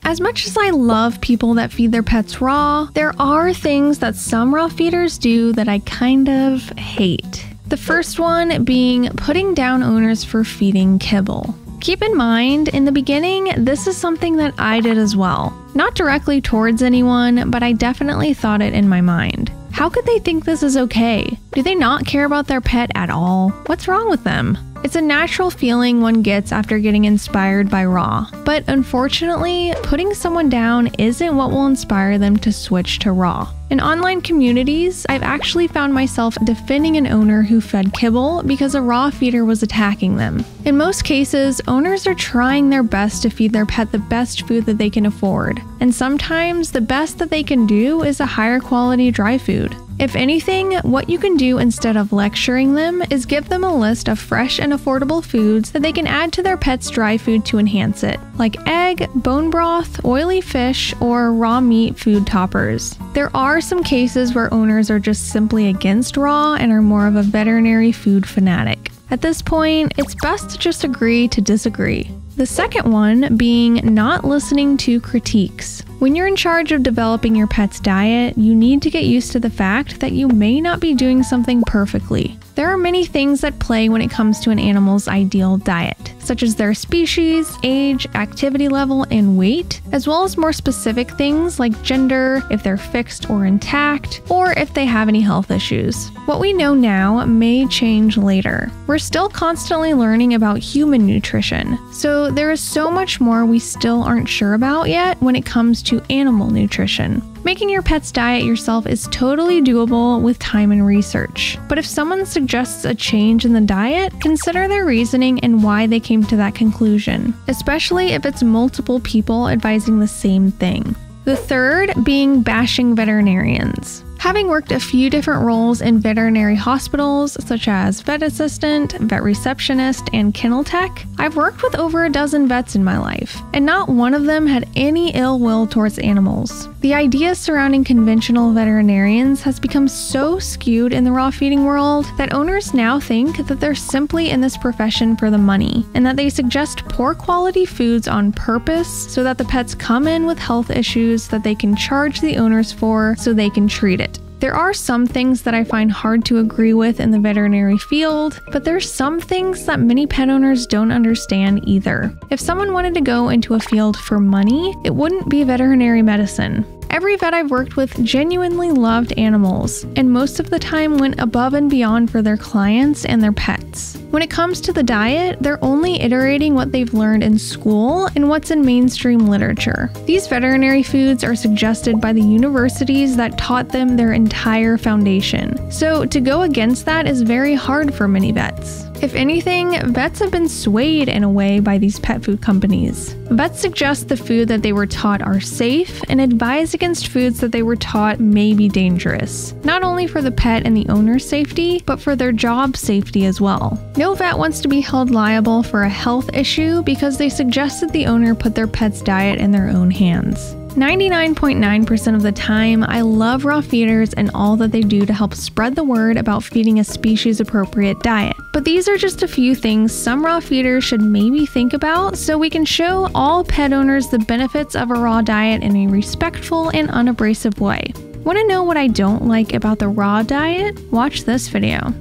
As much as I love people that feed their pets raw, there are things that some raw feeders do that I kind of hate. The first one being putting down owners for feeding kibble. Keep in mind, in the beginning, this is something that I did as well. Not directly towards anyone, but I definitely thought it in my mind. How could they think this is okay? Do they not care about their pet at all? What's wrong with them? It's a natural feeling one gets after getting inspired by raw, but unfortunately, putting someone down isn't what will inspire them to switch to raw. In online communities, I've actually found myself defending an owner who fed kibble because a raw feeder was attacking them. In most cases, owners are trying their best to feed their pet the best food that they can afford, and sometimes the best that they can do is a higher quality dry food. If anything, what you can do instead of lecturing them is give them a list of fresh and affordable foods that they can add to their pet's dry food to enhance it, like egg, bone broth, oily fish, or raw meat food toppers. There are some cases where owners are just simply against raw and are more of a veterinary food fanatic. At this point, it's best to just agree to disagree. The second one being not listening to critiques. When you're in charge of developing your pet's diet, you need to get used to the fact that you may not be doing something perfectly. There are many things that play when it comes to an animal's ideal diet, such as their species, age, activity level, and weight, as well as more specific things like gender, if they're fixed or intact, or if they have any health issues. What we know now may change later. We're still constantly learning about human nutrition, so there is so much more we still aren't sure about yet when it comes to animal nutrition. Making your pet's diet yourself is totally doable with time and research. But if someone suggests a change in the diet, consider their reasoning and why they came to that conclusion, especially if it's multiple people advising the same thing. The third being bashing veterinarians. Having worked a few different roles in veterinary hospitals, such as vet assistant, vet receptionist, and kennel tech, I've worked with over a dozen vets in my life, and not one of them had any ill will towards animals. The idea surrounding conventional veterinarians has become so skewed in the raw feeding world that owners now think that they're simply in this profession for the money, and that they suggest poor quality foods on purpose so that the pets come in with health issues that they can charge the owners for so they can treat it. There are some things that I find hard to agree with in the veterinary field, but there's some things that many pet owners don't understand either. If someone wanted to go into a field for money, it wouldn't be veterinary medicine. Every vet I've worked with genuinely loved animals, and most of the time went above and beyond for their clients and their pets. When it comes to the diet, they're only iterating what they've learned in school and what's in mainstream literature. These veterinary foods are suggested by the universities that taught them their entire foundation. So to go against that is very hard for many vets. If anything, vets have been swayed in a way by these pet food companies. Vets suggest the food that they were taught are safe and advise against foods that they were taught may be dangerous, not only for the pet and the owner's safety, but for their job safety as well. No vet wants to be held liable for a health issue because they suggested the owner put their pet's diet in their own hands. 99.9% of the time, I love raw feeders and all that they do to help spread the word about feeding a species-appropriate diet. But these are just a few things some raw feeders should maybe think about so we can show all pet owners the benefits of a raw diet in a respectful and unabrasive way. Want to know what I don't like about the raw diet? Watch this video.